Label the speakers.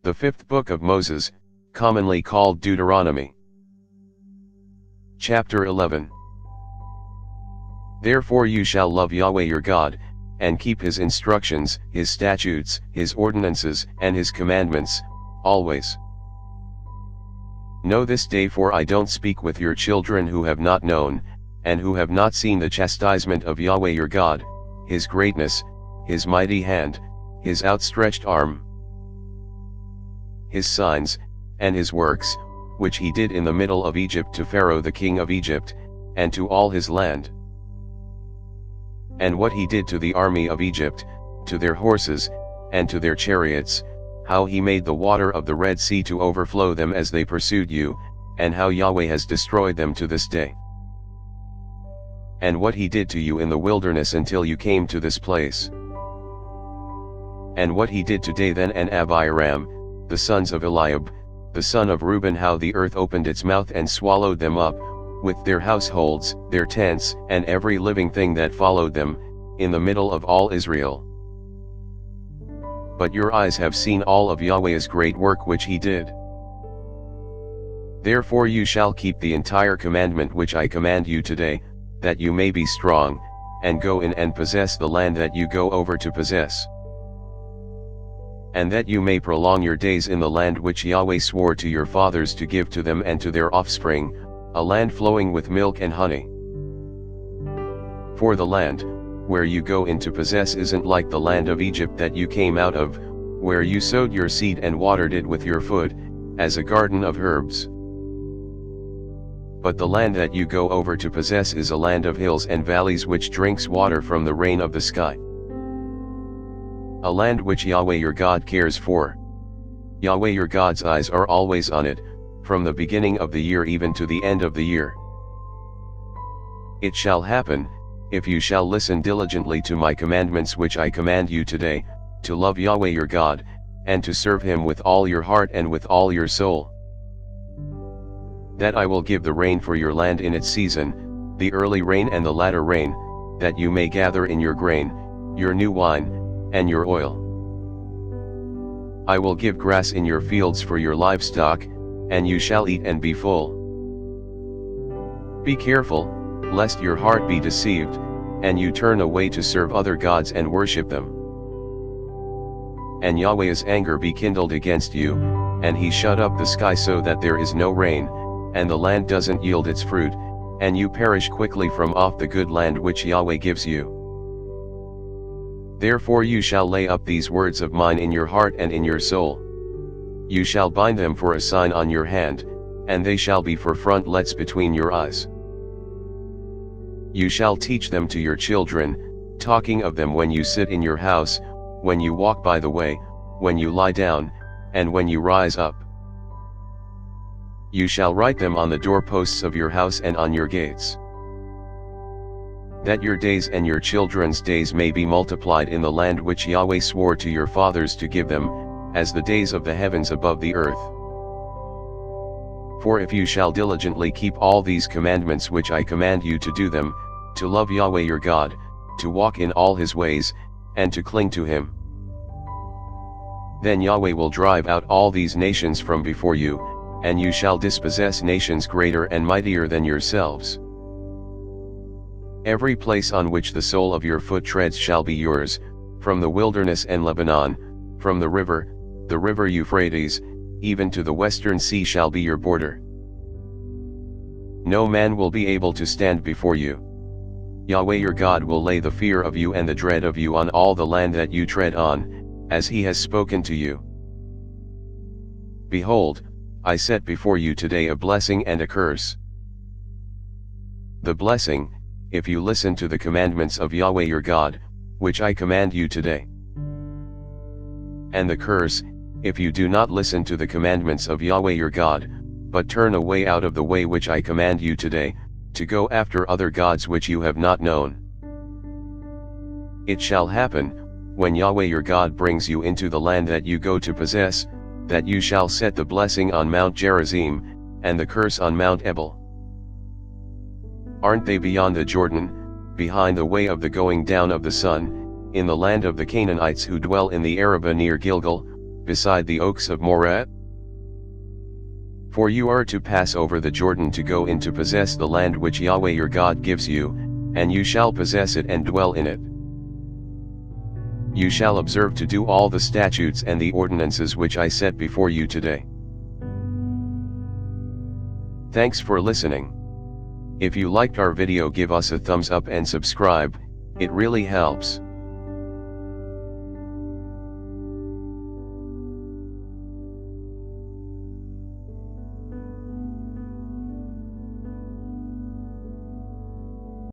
Speaker 1: The fifth book of Moses, commonly called Deuteronomy. Chapter 11. Therefore you shall love Yahweh your God, and keep his instructions, his statutes, his ordinances, and his commandments, always. Know this day, for I don't speak with your children who have not known, and who have not seen the chastisement of Yahweh your God, his greatness, his mighty hand, his outstretched arm, his signs, and his works, which he did in the middle of Egypt to Pharaoh the king of Egypt, and to all his land. And what he did to the army of Egypt, to their horses, and to their chariots, how he made the water of the Red Sea to overflow them as they pursued you, and how Yahweh has destroyed them to this day. And what he did to you in the wilderness until you came to this place. And what he did to Dathan and Abiram, the sons of Eliab, the son of Reuben, how the earth opened its mouth and swallowed them up, with their households, their tents, and every living thing that followed them, in the middle of all Israel. But your eyes have seen all of Yahweh's great work which he did. Therefore you shall keep the entire commandment which I command you today, that you may be strong, and go in and possess the land that you go over to possess. And that you may prolong your days in the land which Yahweh swore to your fathers to give to them and to their offspring, a land flowing with milk and honey. For the land, where you go in to possess, isn't like the land of Egypt that you came out of, where you sowed your seed and watered it with your foot, as a garden of herbs. But the land that you go over to possess is a land of hills and valleys which drinks water from the rain of the sky. A land which Yahweh your God cares for. Yahweh your God's eyes are always on it, from the beginning of the year even to the end of the year. It shall happen, if you shall listen diligently to my commandments which I command you today, to love Yahweh your God, and to serve him with all your heart and with all your soul, that I will give the rain for your land in its season, the early rain and the latter rain, that you may gather in your grain, your new wine, and your oil. I will give grass in your fields for your livestock, and you shall eat and be full. Be careful, lest your heart be deceived, and you turn away to serve other gods and worship them. And Yahweh's anger be kindled against you, and he shut up the sky so that there is no rain, and the land doesn't yield its fruit, and you perish quickly from off the good land which Yahweh gives you. Therefore you shall lay up these words of mine in your heart and in your soul. You shall bind them for a sign on your hand, and they shall be for frontlets between your eyes. You shall teach them to your children, talking of them when you sit in your house, when you walk by the way, when you lie down, and when you rise up. You shall write them on the doorposts of your house and on your gates, that your days and your children's days may be multiplied in the land which Yahweh swore to your fathers to give them, as the days of the heavens above the earth. For if you shall diligently keep all these commandments which I command you to do them, to love Yahweh your God, to walk in all his ways, and to cling to him, then Yahweh will drive out all these nations from before you, and you shall dispossess nations greater and mightier than yourselves. Every place on which the sole of your foot treads shall be yours, from the wilderness and Lebanon, from the river Euphrates, even to the western sea shall be your border. No man will be able to stand before you. Yahweh your God will lay the fear of you and the dread of you on all the land that you tread on, as he has spoken to you. Behold, I set before you today a blessing and a curse. The blessing, if you listen to the commandments of Yahweh your God, which I command you today. And the curse, if you do not listen to the commandments of Yahweh your God, but turn away out of the way which I command you today, to go after other gods which you have not known. It shall happen, when Yahweh your God brings you into the land that you go to possess, that you shall set the blessing on Mount Gerizim, and the curse on Mount Ebal. Aren't they beyond the Jordan, behind the way of the going down of the sun, in the land of the Canaanites who dwell in the Arabah near Gilgal, beside the oaks of Moreh? For you are to pass over the Jordan to go in to possess the land which Yahweh your God gives you, and you shall possess it and dwell in it. You shall observe to do all the statutes and the ordinances which I set before you today. Thanks for listening. If you liked our video, give us a thumbs up and subscribe, it really helps.